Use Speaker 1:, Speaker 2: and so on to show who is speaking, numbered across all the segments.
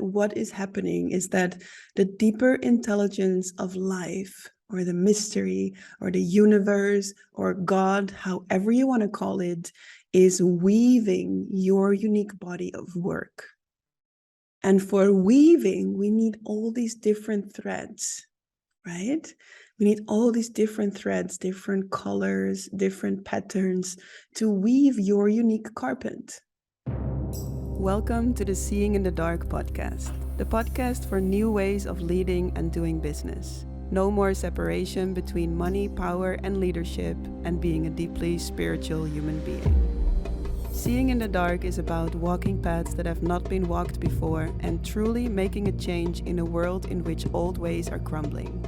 Speaker 1: what is happening is that the deeper intelligence of life, or the mystery, or the universe, or God, however you want to call it, is weaving your unique body of work. And for weaving, we need all these different threads, right? We need all these different threads, different colors, different patterns to weave your unique carpet. Welcome to the Seeing in the Dark podcast, the podcast for new ways of leading and doing business. No more separation between money, power, and leadership, and being a deeply spiritual human being. Seeing in the Dark is about walking paths that have not been walked before and truly making a change in a world in which old ways are crumbling.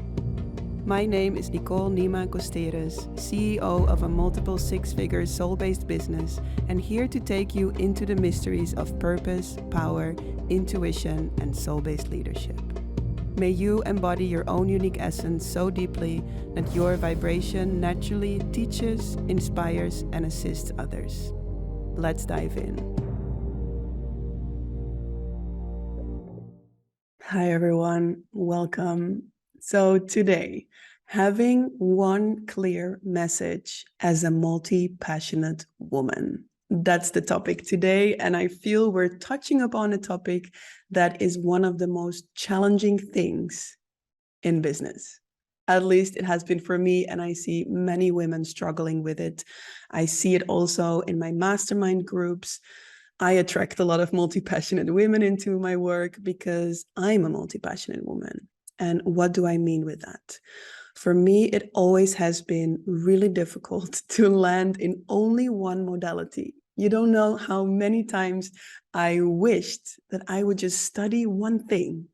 Speaker 1: My name is Nicole Nima Costeres, CEO of a multiple six-figure soul-based business, and here to take you into the mysteries of purpose, power, intuition, and soul-based leadership. May you embody your own unique essence so deeply that your vibration naturally teaches, inspires, and assists others. Let's dive in. Hi everyone, welcome. So today, having one clear message as a multi-passionate woman. That's the topic today, and I feel we're touching upon a topic that is one of the most challenging things in business. At least it has been for me, and I see many women struggling with it. I see it also in my mastermind groups. I attract a lot of multi-passionate women into my work because I'm a multi-passionate woman. And what do I mean with that? For me, it always has been really difficult to land in only one modality. You don't know how many times I wished that I would just study one thing,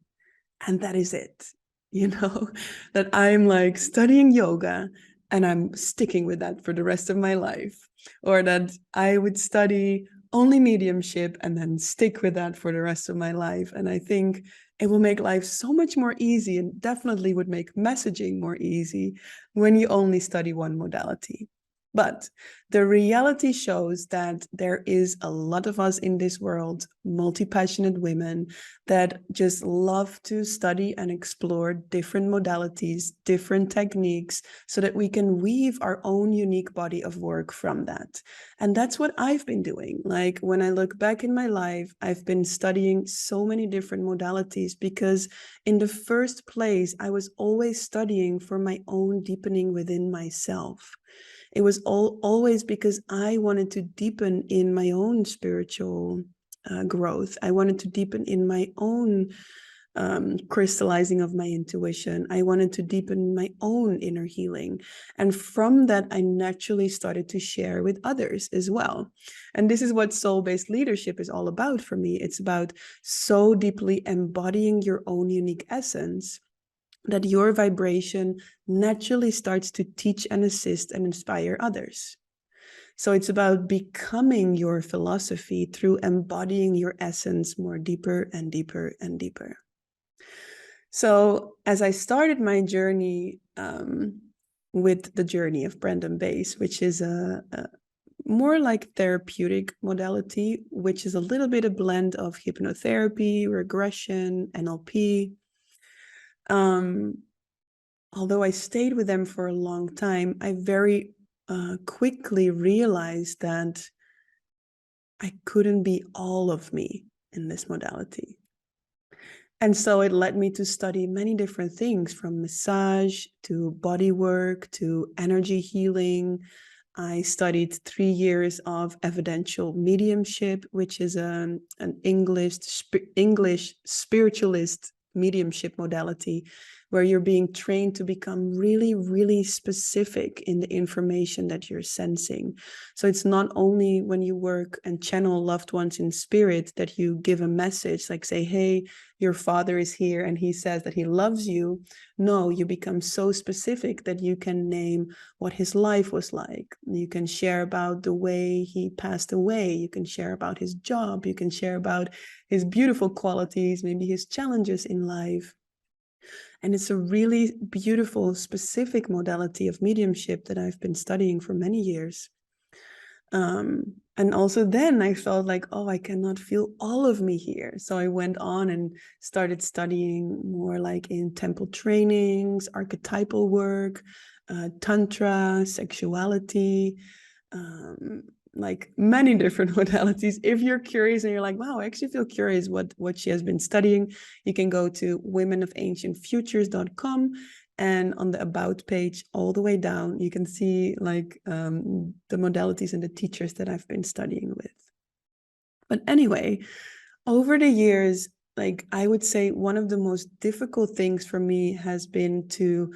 Speaker 1: and that is it. You know, that I'm like studying yoga and I'm sticking with that for the rest of my life, or that I would study only mediumship and then stick with that for the rest of my life. And I think it will make life so much more easy, and definitely would make messaging more easy when you only study one modality. But the reality shows that there is a lot of us in this world, multi-passionate women, that just love to study and explore different modalities, different techniques, so that we can weave our own unique body of work from that. And that's what I've been doing. Like when I look back in my life, I've been studying so many different modalities because in the first place, I was always studying for my own deepening within myself. It was always because I wanted to deepen in my own spiritual growth. I wanted to deepen in my own crystallizing of my intuition. I wanted to deepen my own inner healing. And from that, I naturally started to share with others as well. And this is what soul-based leadership is all about for me. It's about so deeply embodying your own unique essence that your vibration naturally starts to teach and assist and inspire others. So it's about becoming your philosophy through embodying your essence more deeper and deeper and deeper. So as I started my journey with the journey of Brandon Base, which is a more like therapeutic modality, which is a little bit a blend of hypnotherapy, regression, NLP. Although I stayed with them for a long time, I very quickly realized that I couldn't be all of me in this modality. And so it led me to study many different things, from massage to body work to energy healing. I studied 3 years of evidential mediumship, which is an English spiritualist mediumship modality, where you're being trained to become really, really specific in the information that you're sensing. So it's not only when you work and channel loved ones in spirit that you give a message, like say, hey, your father is here and he says that he loves you. No, you become so specific that you can name what his life was like. You can share about the way he passed away. You can share about his job. You can share about his beautiful qualities, maybe his challenges in life. And it's a really beautiful, specific modality of mediumship that I've been studying for many years. And also then I felt like, oh, I cannot feel all of me here. So I went on and started studying more like in temple trainings, archetypal work, tantra, sexuality, like many different modalities. If you're curious and you're like, wow, I actually feel curious what she has been studying, you can go to womenofancientfutures.com. And on the about page all the way down, you can see like the modalities and the teachers that I've been studying with. But anyway, over the years, like I would say one of the most difficult things for me has been to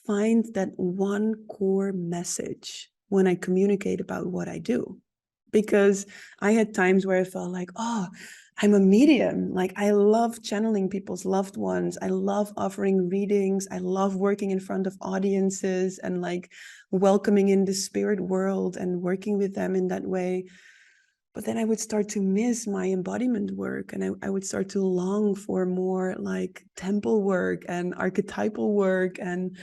Speaker 1: find that one core message when I communicate about what I do. Because I had times where I felt like, oh, I'm a medium. Like I love channeling people's loved ones. I love offering readings. I love working in front of audiences and like welcoming in the spirit world and working with them in that way. But then I would start to miss my embodiment work, and I would start to long for more like temple work and archetypal work and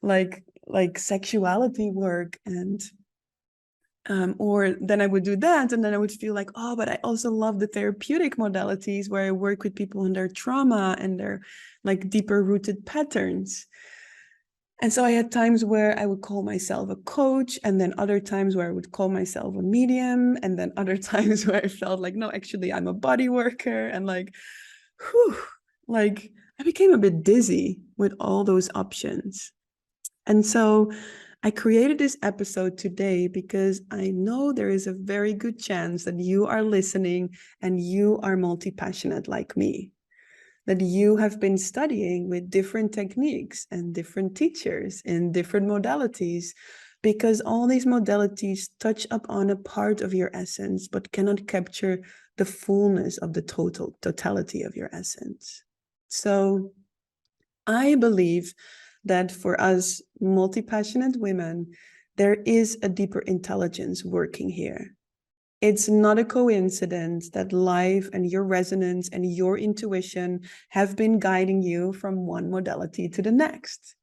Speaker 1: like sexuality work. And or then I would do that, and then I would feel like, oh, but I also love the therapeutic modalities where I work with people and their trauma and their like deeper rooted patterns. And so I had times where I would call myself a coach, and then other times where I would call myself a medium, and then other times where I felt like, no, actually I'm a body worker. And like, whew, like I became a bit dizzy with all those options. And so I created this episode today because I know there is a very good chance that you are listening and you are multi-passionate like me, that you have been studying with different techniques and different teachers in different modalities, because all these modalities touch upon a part of your essence, but cannot capture the fullness of the totality of your essence. So I believe that for us multi-passionate women, there is a deeper intelligence working here. It's not a coincidence that life and your resonance and your intuition have been guiding you from one modality to the next.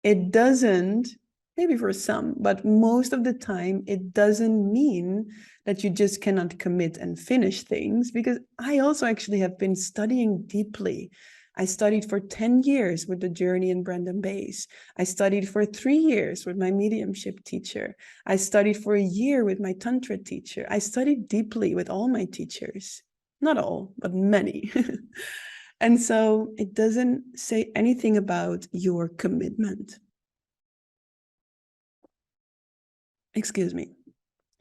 Speaker 1: It doesn't, maybe for some, but most of the time, it doesn't mean that you just cannot commit and finish things, because I also actually have been studying deeply. I studied for 10 years with the Journey and Brandon Base. I studied for 3 years with my mediumship teacher. I studied for a year with my Tantra teacher. I studied deeply with all my teachers. Not all, but many. And so it doesn't say anything about your commitment. Excuse me.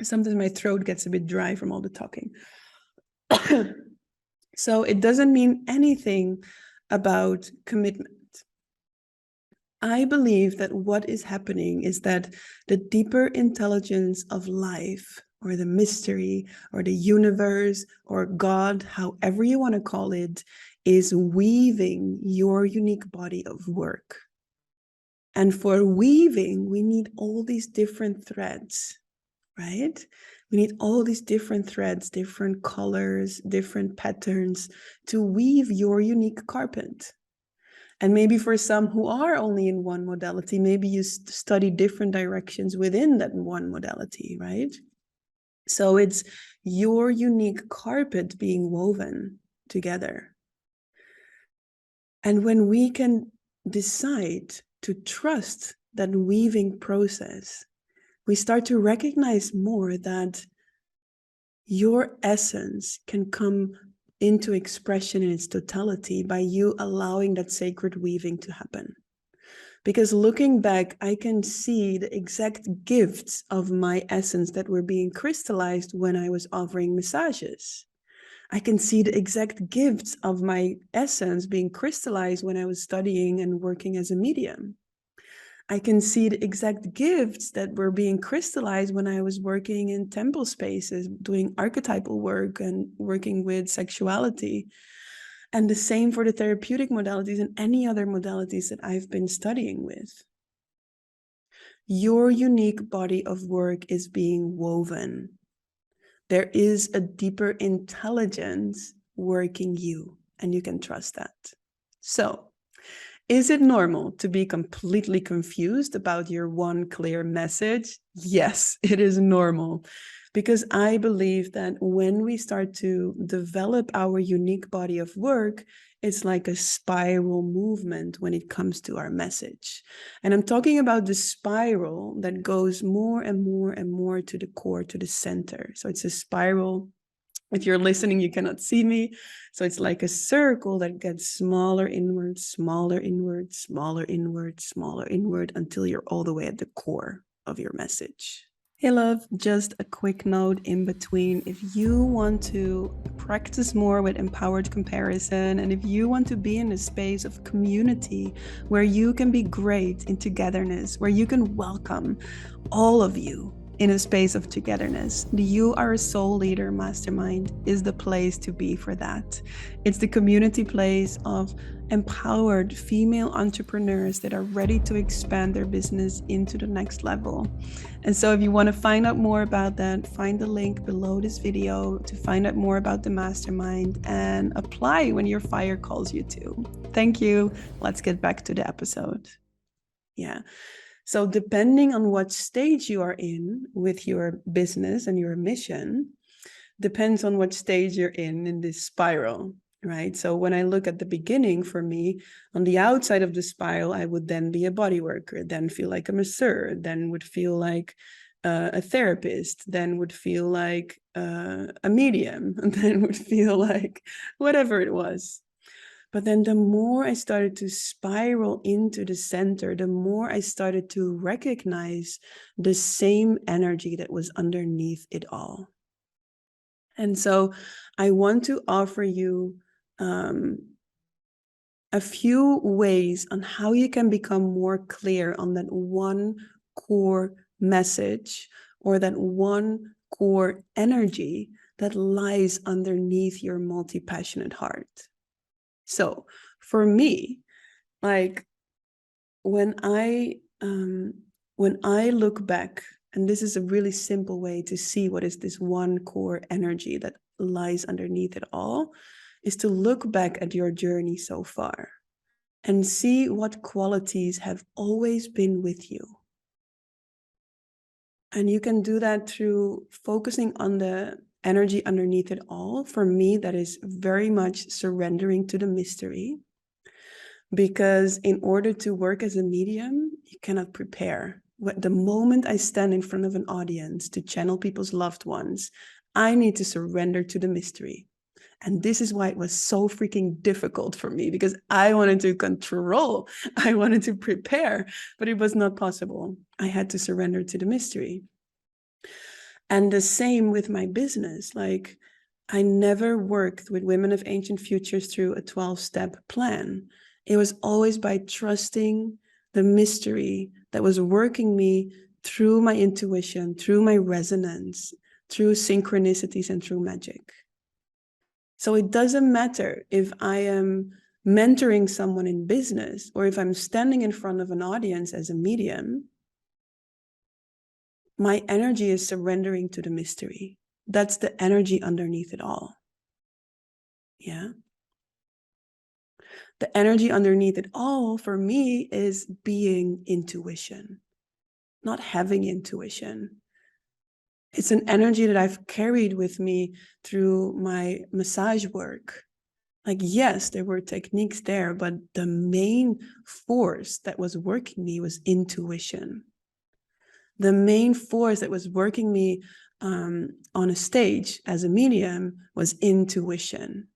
Speaker 1: Sometimes my throat gets a bit dry from all the talking. So it doesn't mean anything about commitment. I believe that what is happening is that the deeper intelligence of life, or the mystery, or the universe, or God, however you want to call it, is weaving your unique body of work. And for weaving, we need all these different threads, right? We need all these different threads, different colors, different patterns to weave your unique carpet. And maybe for some who are only in one modality, maybe you study different directions within that one modality, right? So it's your unique carpet being woven together. And when we can decide to trust that weaving process, we start to recognize more that your essence can come into expression in its totality by you allowing that sacred weaving to happen. Because looking back, I can see the exact gifts of my essence that were being crystallized when I was offering massages. I can see the exact gifts of my essence being crystallized when I was studying and working as a medium. I can see the exact gifts that were being crystallized when I was working in temple spaces, doing archetypal work and working with sexuality. And the same for the therapeutic modalities and any other modalities that I've been studying with. Your unique body of work is being woven. There is a deeper intelligence working you, and you can trust that. So, is it normal to be completely confused about your one clear message? Yes, it is normal. Because I believe that when we start to develop our unique body of work, it's like a spiral movement when it comes to our message. And I'm talking about the spiral that goes more and more and more to the core, to the center. So it's a spiral. If you're listening, you cannot see me. So it's like a circle that gets smaller inward, smaller inward, smaller inward, smaller inward, until you're all the way at the core of your message. Hey love, just a quick note in between. If you want to practice more with empowered comparison, and if you want to be in a space of community where you can be great in togetherness, where you can welcome all of you in a space of togetherness, the You Are a Soul Leader Mastermind is the place to be for that. It's the community place of empowered female entrepreneurs that are ready to expand their business into the next level. And so if you want to find out more about that, find the link below this video to find out more about the mastermind and apply when your fire calls you to. Thank you. Let's get back to the episode. Yeah. So depending on what stage you are in with your business and your mission, depends on what stage you're in this spiral, right? So when I look at the beginning, for me, on the outside of the spiral, I would then be a body worker, then feel like a masseur, then would feel like a therapist, then would feel like a medium, and then would feel like whatever it was. But then the more I started to spiral into the center, the more I started to recognize the same energy that was underneath it all. And so I want to offer you a few ways on how you can become more clear on that one core message or that one core energy that lies underneath your multi-passionate heart. So for me, like when I look back, and this is a really simple way to see what is this one core energy that lies underneath it all, is to look back at your journey so far and see what qualities have always been with you. And you can do that through focusing on the energy underneath it all. For me, that is very much surrendering to the mystery. Because in order to work as a medium, you cannot prepare. The moment I stand in front of an audience to channel people's loved ones, I need to surrender to the mystery. And this is why it was so freaking difficult for me, because I wanted to control, I wanted to prepare, but it was not possible. I had to surrender to the mystery. And the same with my business. Like, I never worked with Women of Ancient Futures through a 12-step plan. It was always by trusting the mystery that was working me through my intuition, through my resonance, through synchronicities, and through magic. So it doesn't matter if I am mentoring someone in business or if I'm standing in front of an audience as a medium, my energy is surrendering to the mystery. That's the energy underneath it all. Yeah. The energy underneath it all for me is being intuition, not having intuition. It's an energy that I've carried with me through my massage work. Like, yes, there were techniques there, but the main force that was working me was intuition. The main force that was working me on a stage as a medium was intuition.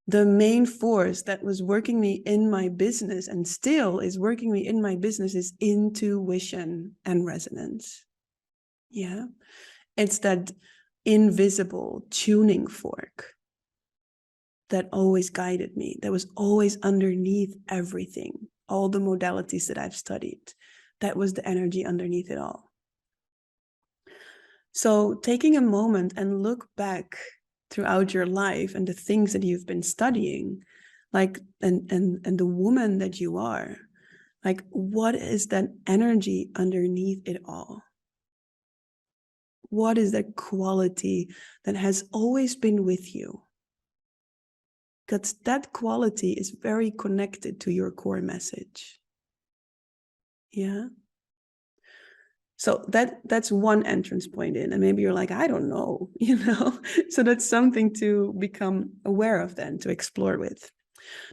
Speaker 1: The main force that was working me in my business and still is working me in my business is intuition and resonance. Yeah. It's that invisible tuning fork that always guided me, that was always underneath everything, all the modalities that I've studied. That was the energy underneath it all. So taking a moment and look back throughout your life and the things that you've been studying, like, and the woman that you are, like, what is that energy underneath it all? What is that quality that has always been with you? Because that quality is very connected to your core message. Yeah. So that's one entrance point in, and maybe you're like, I don't know, So that's something to become aware of then, to explore with.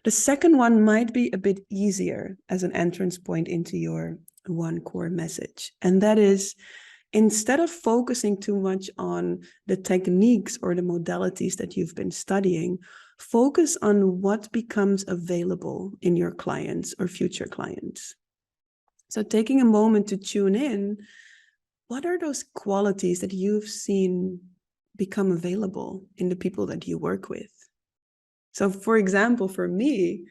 Speaker 1: The second one might be a bit easier as an entrance point into your one core message. And that is, instead of focusing too much on the techniques or the modalities that you've been studying, focus on what becomes available in your clients or future clients. So taking a moment to tune in, what are those qualities that you've seen become available in the people that you work with? So for example, for me,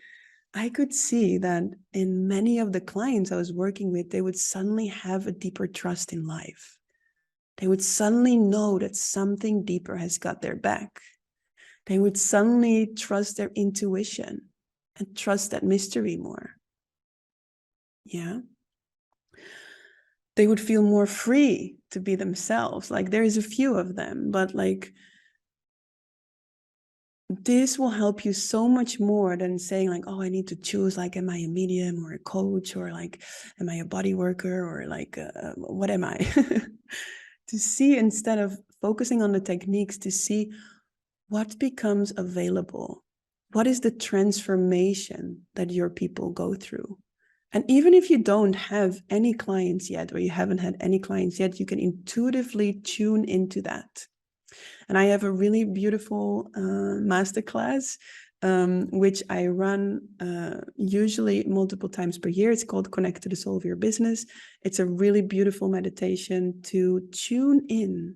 Speaker 1: I could see that in many of the clients I was working with, they would suddenly have a deeper trust in life. They would suddenly know that something deeper has got their back. They would suddenly trust their intuition and trust that mystery more. Yeah. They would feel more free to be themselves. Like there is a few of them, but like this will help you so much more than saying like, oh, I need to choose, like, am I a medium or a coach, or like, am I a body worker, or like, what am I? To see, instead of focusing on the techniques, to see what becomes available. What is the transformation that your people go through? And even if you don't have any clients yet, or you haven't had any clients yet, you can intuitively tune into that. And I have a really beautiful masterclass, which I run usually multiple times per year. It's called Connect to the Soul of Your Business. It's a really beautiful meditation to tune in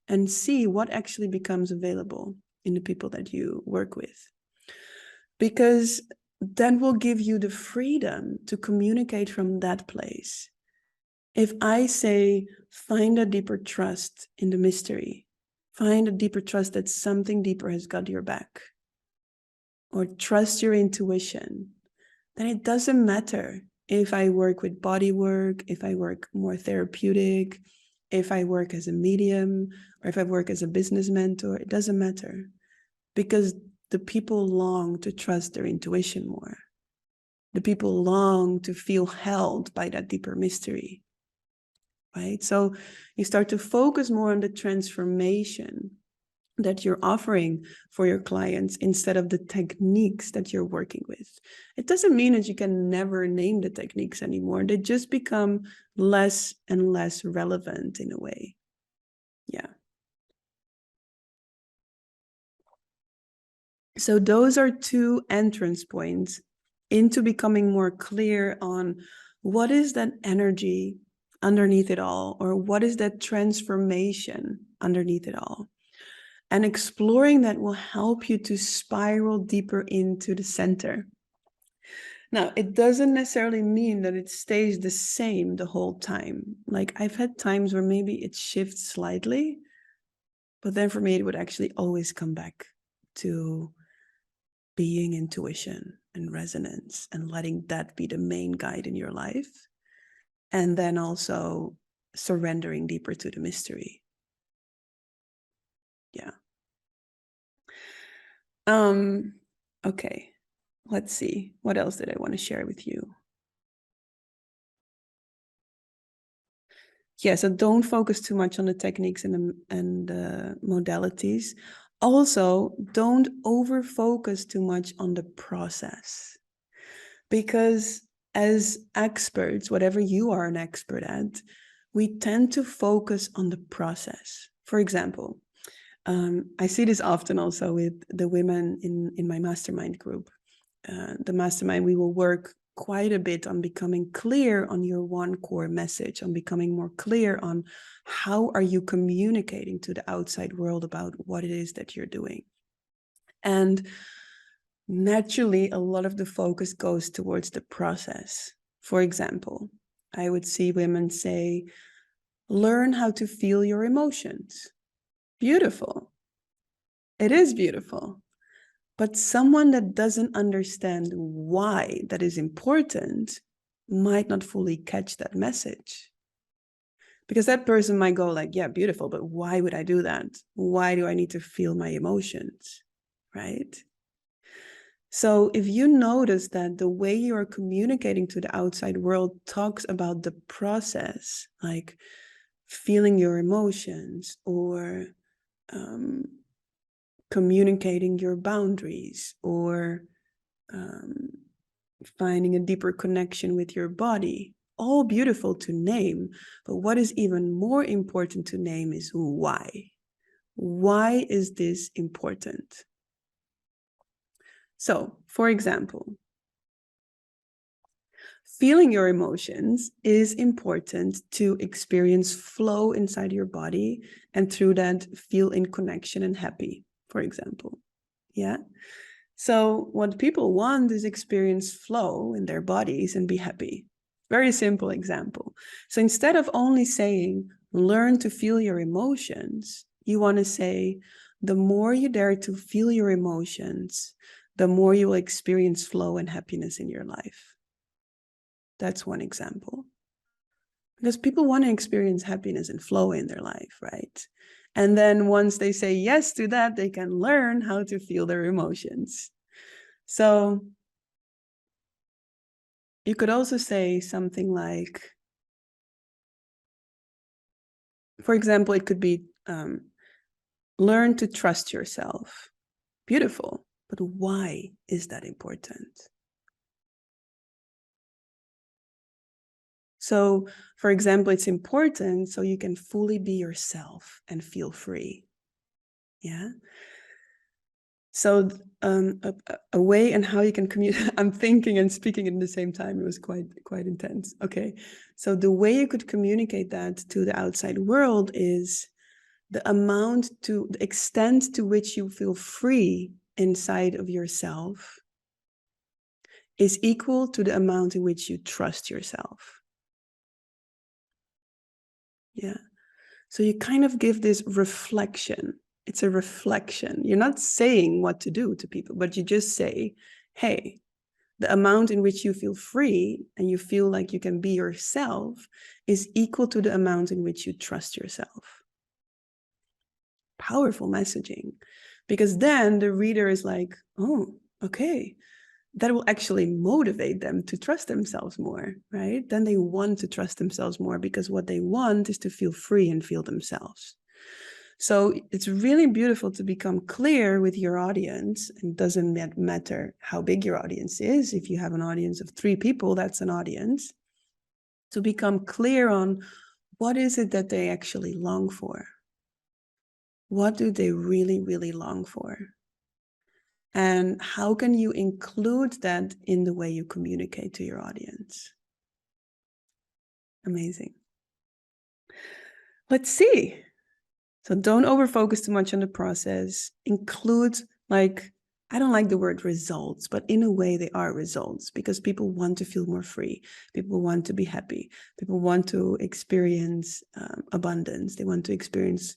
Speaker 1: and see what actually becomes available in the people that you work with. Because that will give you the freedom to communicate from that place. If I say, find a deeper trust in the mystery, find a deeper trust that something deeper has got your back, or trust your intuition, then it doesn't matter if I work with body work, if I work more therapeutic, if I work as a medium, or if I work as a business mentor. It doesn't matter, because the people long to trust their intuition more. The people long to feel held by that deeper mystery, right? So you start to focus more on the transformation that you're offering for your clients instead of the techniques that you're working with. It doesn't mean that you can never name the techniques anymore. They just become less and less relevant in a way. Yeah. So those are two entrance points into becoming more clear on what is that energy underneath it all, or what is that transformation underneath it all. And exploring that will help you to spiral deeper into the center. Now, it doesn't necessarily mean that it stays the same the whole time. Like I've had times where maybe it shifts slightly, but then for me, it would actually always come back to being intuition and resonance, and letting that be the main guide in your life. And then also surrendering deeper to the mystery. Yeah. Okay. Let's see. What else did I want to share with you? Yeah, so don't focus too much on the techniques and the modalities. Also, don't over focus too much on the process, because as experts, whatever you are an expert at, we tend to focus on the process. For example, I see this often also with the women in my mastermind group. The mastermind, we will work quite a bit on becoming clear on your one core message, on becoming more clear on how are you communicating to the outside world about what it is that you're doing. And naturally, a lot of the focus goes towards the process. For example, I would see women say, learn how to feel your emotions. Beautiful. It is beautiful. But someone that doesn't understand why that is important might not fully catch that message. Because that person might go like, yeah, beautiful, but why would I do that? Why do I need to feel my emotions? Right? So if you notice that the way you are communicating to the outside world talks about the process, like feeling your emotions or communicating your boundaries or finding a deeper connection with your body, all beautiful to name. But what is even more important to name is why. Why is this important? So, for example, feeling your emotions is important to experience flow inside your body and through that feel in connection and happy, for example. Yeah. So what people want is experience flow in their bodies and be happy. Very simple example. So instead of only saying, learn to feel your emotions, you want to say, the more you dare to feel your emotions, the more you will experience flow and happiness in your life. That's one example. Because people want to experience happiness and flow in their life, right? And then once they say yes to that, they can learn how to feel their emotions. So you could also say something like, for example, it could be learn to trust yourself. Beautiful. But why is that important? So, for example, it's important so you can fully be yourself and feel free. Yeah. So a way and how you can communicate, I'm thinking and speaking at the same time. It was quite intense. Okay. So the way you could communicate that to the outside world is the extent to which you feel free inside of yourself is equal to the amount in which you trust yourself. Yeah. So you kind of give this reflection. It's a reflection. You're not saying what to do to people, but you just say, hey, the amount in which you feel free and you feel like you can be yourself is equal to the amount in which you trust yourself. Powerful messaging, because then the reader is like, oh, okay, that will actually motivate them to trust themselves more, right? Then they want to trust themselves more because what they want is to feel free and feel themselves. So it's really beautiful to become clear with your audience. It doesn't matter how big your audience is. If you have an audience of 3 people, that's an audience. To become clear on what is it that they actually long for. What do they really, really long for? And how can you include that in the way you communicate to your audience? Amazing. Let's see. So don't overfocus too much on the process. Include, like, I don't like the word results, but in a way they are results because people want to feel more free. People want to be happy. People want to experience abundance. They want to experience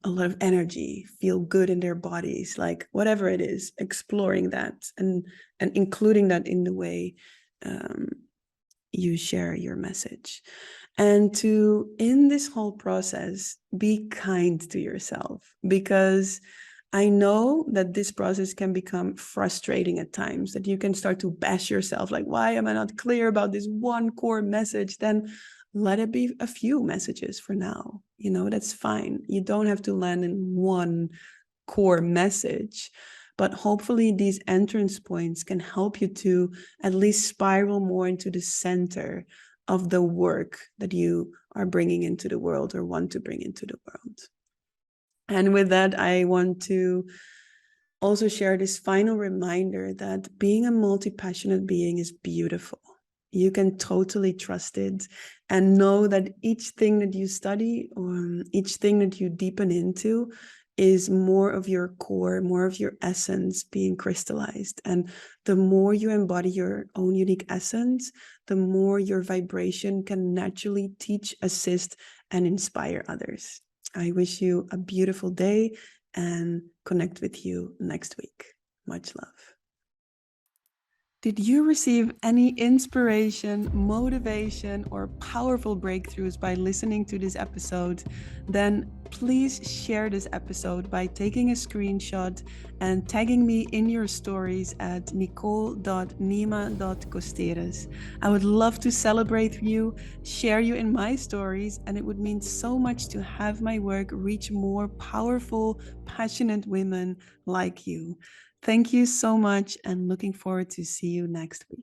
Speaker 1: a lot of energy, feel good in their bodies, like whatever it is, exploring that and including that in the way you share your message. And to, in this whole process, be kind to yourself, because I know that this process can become frustrating at times, that you can start to bash yourself, like, why am I not clear about this one core message? Then let it be a few messages for now. You know, that's fine. You don't have to land in one core message, but hopefully these entrance points can help you to at least spiral more into the center of the work that you are bringing into the world or want to bring into the world. And with that, I want to also share this final reminder that being a multi-passionate being is beautiful. You can totally trust it and know that each thing that you study or each thing that you deepen into is more of your core, more of your essence being crystallized. And the more you embody your own unique essence, the more your vibration can naturally teach, assist, and inspire others. I wish you a beautiful day and connect with you next week. Much love. Did you receive any inspiration, motivation, or powerful breakthroughs by listening to this episode? Then please share this episode by taking a screenshot and tagging me in your stories at nicole.nima.costeres. I would love to celebrate you, share you in my stories, and it would mean so much to have my work reach more powerful, passionate women like you. Thank you so much, and looking forward to see you next week.